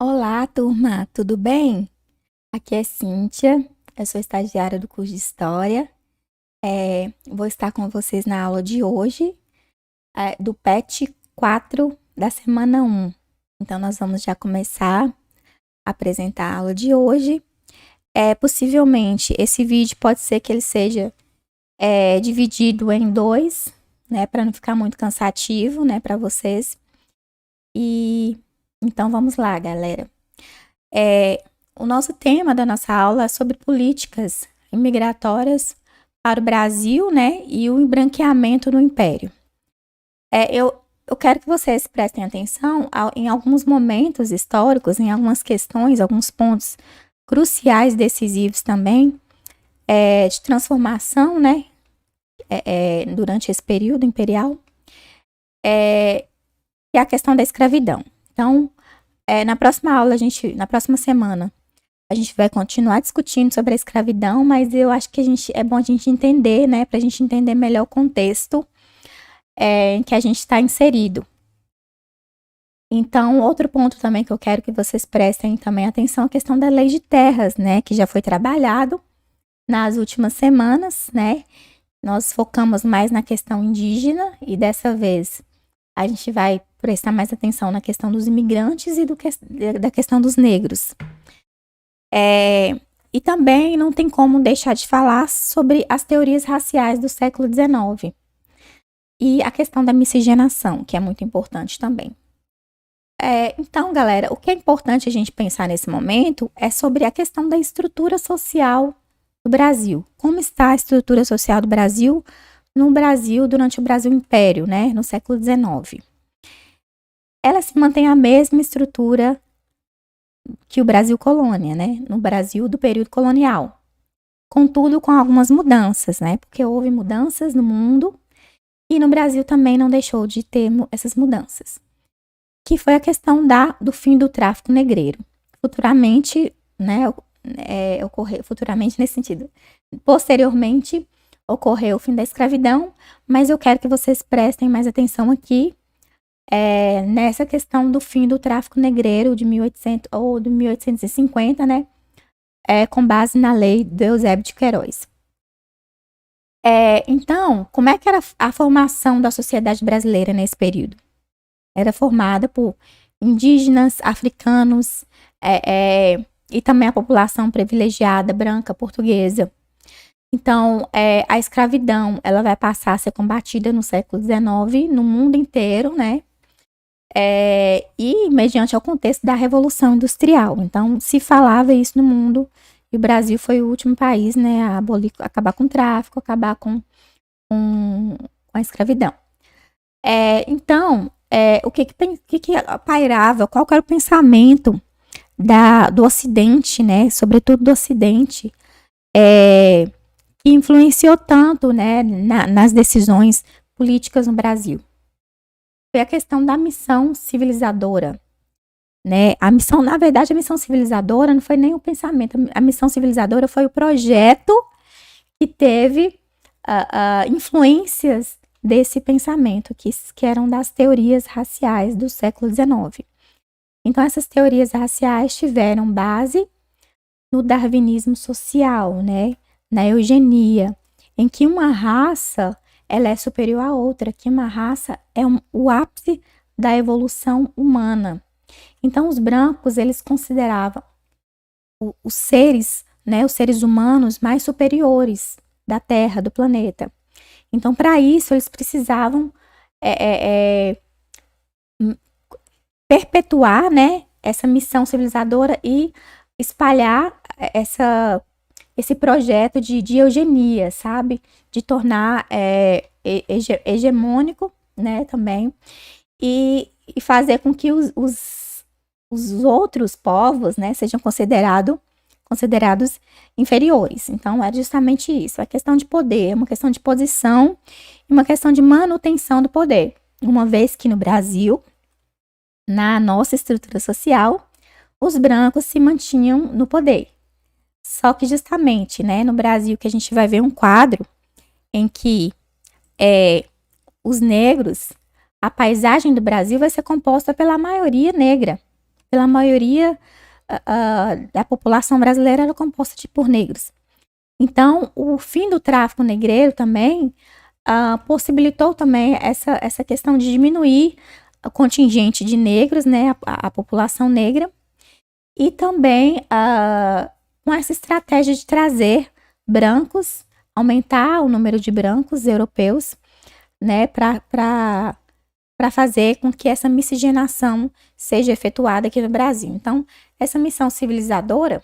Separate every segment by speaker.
Speaker 1: Olá, turma, tudo bem? Aqui é Cíntia, eu sou estagiária do curso de História. Vou estar com vocês na aula de hoje, do PET 4 da semana 1. Então, nós vamos já começar a apresentar a aula de hoje. Possivelmente, esse vídeo pode ser que ele seja dividido em dois, né, para não ficar muito cansativo, né, para vocês. Então, vamos lá, galera. O nosso tema da nossa aula é sobre políticas imigratórias para o Brasil, né, e o embranqueamento do Império. Eu quero que vocês prestem atenção em alguns momentos históricos, em algumas questões, alguns pontos cruciais, decisivos também, de transformação, né, durante esse período imperial, que é a questão da escravidão. Então, na próxima aula, na próxima semana, a gente vai continuar discutindo sobre a escravidão, mas eu acho que é bom a gente entender, né, para a gente entender melhor o contexto em que a gente está inserido. Então, outro ponto também que eu quero que vocês prestem também atenção é a questão da lei de terras, né, que já foi trabalhado nas últimas semanas, né. Nós focamos mais na questão indígena e dessa vez a gente vai prestar mais atenção na questão dos imigrantes e da questão dos negros. E também não tem como deixar de falar sobre as teorias raciais do século XIX e a questão da miscigenação, que é muito importante também. Então, galera, o que é importante a gente pensar nesse momento é sobre a questão da estrutura social do Brasil. Como está a estrutura social do Brasil no Brasil durante o Brasil Império, né, no século XIX? Ela se mantém a mesma estrutura que o Brasil colônia, né? No Brasil do período colonial. Contudo, com algumas mudanças, né? Porque houve mudanças no mundo e no Brasil também não deixou de ter essas mudanças. Que foi a questão do fim do tráfico negreiro. Futuramente, né? Ocorreu futuramente nesse sentido. Posteriormente, ocorreu o fim da escravidão, mas eu quero que vocês prestem mais atenção aqui nessa questão do fim do tráfico negreiro de 1800 ou de 1850, né, com base na lei de Eusébio de Queiroz. Então, como é que era a formação da sociedade brasileira nesse período? Era formada por indígenas, africanos e também a população privilegiada, branca, portuguesa. Então, a escravidão ela vai passar a ser combatida no século XIX, no mundo inteiro, né? E mediante o contexto da Revolução Industrial. Então, se falava isso no mundo, e o Brasil foi o último país, né, a acabar com o tráfico, acabar com a escravidão. Então, o que pairava, qual que era o pensamento do Ocidente, né, sobretudo do Ocidente, que influenciou tanto, né, nas decisões políticas no Brasil? Foi a questão da missão civilizadora, né? Na verdade, a missão civilizadora não foi nem o pensamento, a missão civilizadora foi o projeto que teve influências desse pensamento, que eram das teorias raciais do século XIX. Então, essas teorias raciais tiveram base no darwinismo social, né? Na eugenia, em que uma raça ela é superior à outra, que uma raça é o ápice da evolução humana. Então, os brancos, eles consideravam os seres, né, os seres humanos mais superiores da Terra, do planeta. Então, para isso, eles precisavam perpetuar, né, essa missão civilizadora e espalhar esse projeto de eugenia, sabe? De tornar hegemônico, né, também, e fazer com que os outros povos, né, sejam considerados inferiores. Então, é justamente isso, é questão de poder, é uma questão de posição e uma questão de manutenção do poder. Uma vez que no Brasil, na nossa estrutura social, os brancos se mantinham no poder. Só que justamente, né, no Brasil que a gente vai ver um quadro em que os negros, a paisagem do Brasil vai ser composta pela maioria negra, pela maioria da população brasileira era composta por negros. Então, o fim do tráfico negreiro também possibilitou também essa questão de diminuir o contingente de negros, né, a população negra, e também com essa estratégia de trazer brancos, aumentar o número de brancos europeus, né, para fazer com que essa miscigenação seja efetuada aqui no Brasil. Então, essa missão civilizadora,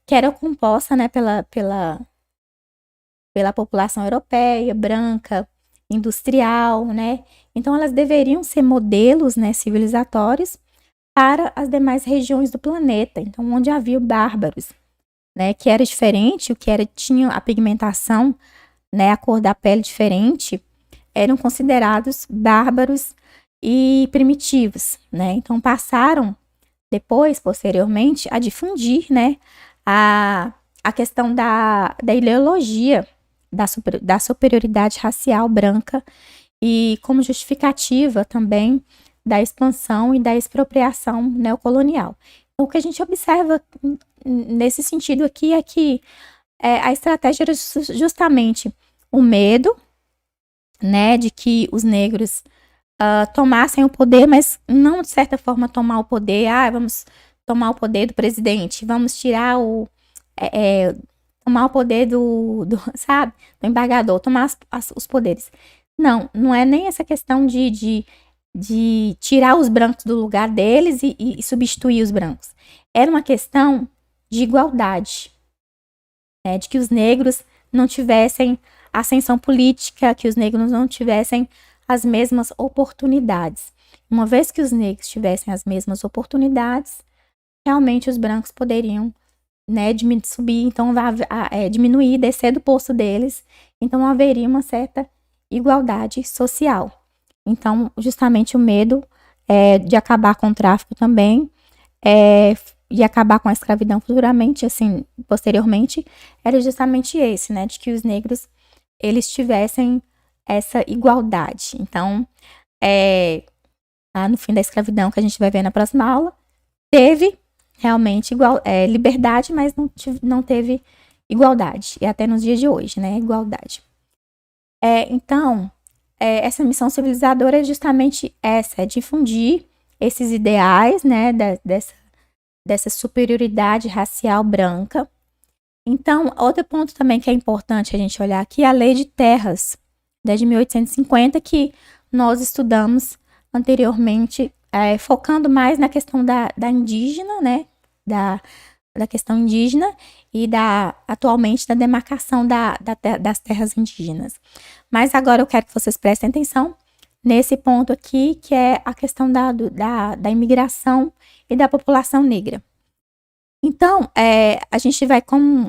Speaker 1: que era composta, né, pela população europeia, branca, industrial, né? Então, elas deveriam ser modelos, né, civilizatórios para as demais regiões do planeta. Então, onde havia bárbaros, né, que era diferente, tinha a pigmentação, né, a cor da pele diferente, eram considerados bárbaros e primitivos, né? Então, passaram depois, posteriormente, a difundir, né, a questão da ideologia da superioridade racial branca e como justificativa também da expansão e da expropriação neocolonial. Então, o que a gente observa nesse sentido aqui é que a estratégia era justamente o medo, né, de que os negros tomassem o poder, mas não de certa forma tomar o poder, vamos tomar o poder do presidente, vamos tirar tomar o poder sabe, do embargador, tomar os poderes. Não é nem essa questão de tirar os brancos do lugar deles e substituir os brancos. Era uma questão de igualdade, né, de que os negros não tivessem ascensão política, que os negros não tivessem as mesmas oportunidades. Uma vez que os negros tivessem as mesmas oportunidades, realmente os brancos poderiam, né, subir, então diminuir, descer do posto deles, então haveria uma certa igualdade social. Então, justamente o medo de acabar com o tráfico também, e acabar com a escravidão futuramente, assim, posteriormente, era justamente esse, né, de que os negros, eles tivessem essa igualdade. Então, no fim da escravidão, que a gente vai ver na próxima aula, teve realmente liberdade, mas não teve igualdade. E até nos dias de hoje, né, igualdade. Então, essa missão civilizadora é justamente essa, é difundir esses ideais, né, dessa superioridade racial branca. Então, outro ponto também que é importante a gente olhar aqui é a Lei de Terras, de 1850, que nós estudamos anteriormente, focando mais na questão da indígena, né, da questão indígena e atualmente da demarcação das terras indígenas. Mas agora eu quero que vocês prestem atenção nesse ponto aqui, que é a questão da imigração e da população negra. Então, a gente vai,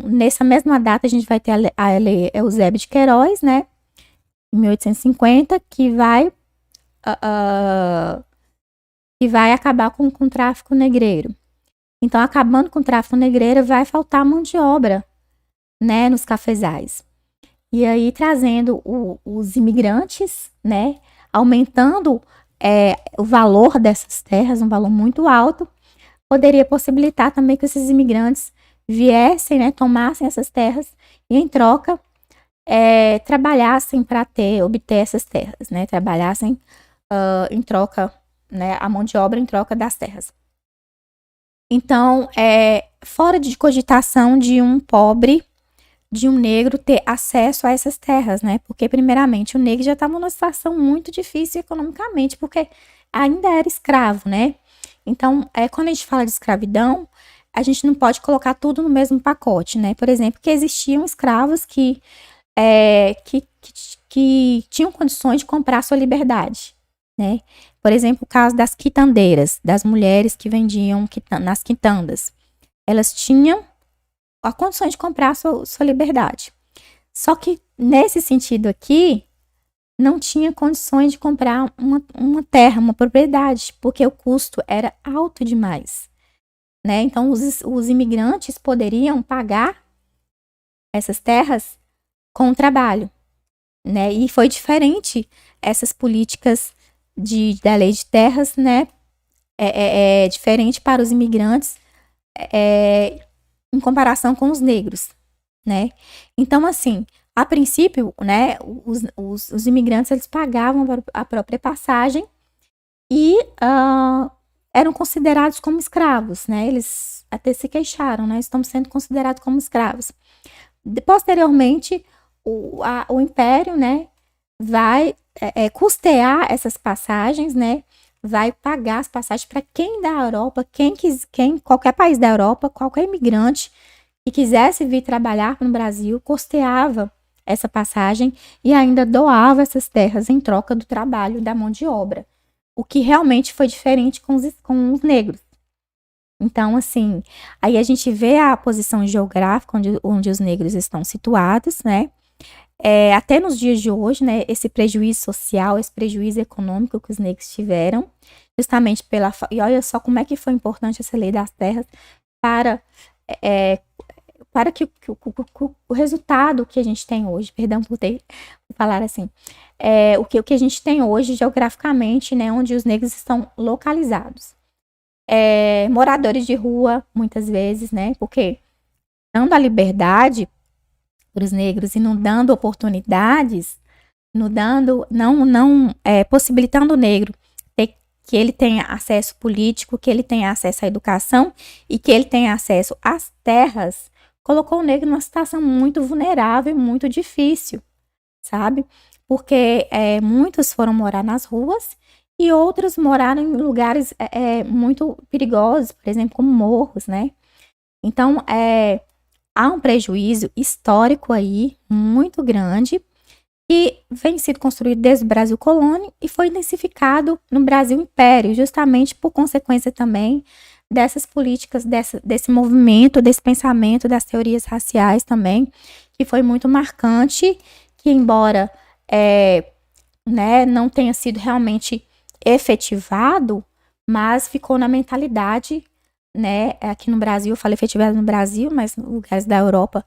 Speaker 1: nessa mesma data, a gente vai ter a Lei Eusébio de Queiroz, né, em 1850, que vai acabar com o tráfico negreiro. Então, acabando com o tráfico negreiro, vai faltar mão de obra, né, nos cafezais. E aí, trazendo os imigrantes, né, aumentando o valor dessas terras, um valor muito alto, poderia possibilitar também que esses imigrantes viessem, né, tomassem essas terras e, em troca, trabalhassem para obter essas terras, né, trabalhassem em troca, né, a mão de obra em troca das terras. Então, fora de cogitação de um pobre, de um negro ter acesso a essas terras, né, porque primeiramente o negro já estava numa situação muito difícil economicamente, porque ainda era escravo, né. Então, quando a gente fala de escravidão, a gente não pode colocar tudo no mesmo pacote, né? Por exemplo, que existiam escravos que tinham condições de comprar sua liberdade, né? Por exemplo, o caso das quitandeiras, das mulheres que vendiam nas quitandas. Elas tinham a condição de comprar sua liberdade. Só que, nesse sentido aqui, não tinha condições de comprar uma terra, uma propriedade, porque o custo era alto demais, né? Então, os imigrantes poderiam pagar essas terras com o trabalho, né? E foi diferente essas políticas da lei de terras, né, é diferente para os imigrantes em comparação com os negros, né? Então, assim, a princípio, né, os imigrantes, eles pagavam a própria passagem e eram considerados como escravos, né? Eles até se queixaram, né? Estão sendo considerados como escravos. Posteriormente, o Império, né, vai custear essas passagens, né? Vai pagar as passagens para quem da Europa, qualquer país da Europa, qualquer imigrante que quisesse vir trabalhar no Brasil, custeava essa passagem e ainda doava essas terras em troca do trabalho da mão de obra. O que realmente foi diferente com os negros. Então, assim, aí a gente vê a posição geográfica onde os negros estão situados, né? Até nos dias de hoje, né? Esse prejuízo social, esse prejuízo econômico que os negros tiveram, justamente e olha só como é que foi importante essa lei das terras para que o resultado que a gente tem hoje, perdão por falar assim, o que a gente tem hoje geograficamente, né? Onde os negros estão localizados. Moradores de rua, muitas vezes, né? Porque dando a liberdade para os negros e não dando oportunidades, possibilitando o negro que ele tenha acesso político, que ele tenha acesso à educação e que ele tenha acesso às terras, colocou o negro numa situação muito vulnerável e muito difícil, sabe? Porque muitos foram morar nas ruas e outros moraram em lugares muito perigosos, por exemplo, como morros, né? Então, há um prejuízo histórico aí, muito grande, que vem sido construído desde o Brasil colônia e foi intensificado no Brasil Império, justamente por consequência também dessas políticas, desse movimento, desse pensamento, das teorias raciais também, que foi muito marcante, que embora não tenha sido realmente efetivado, mas ficou na mentalidade, né? Aqui no Brasil, eu falo efetivado no Brasil, mas em lugares da Europa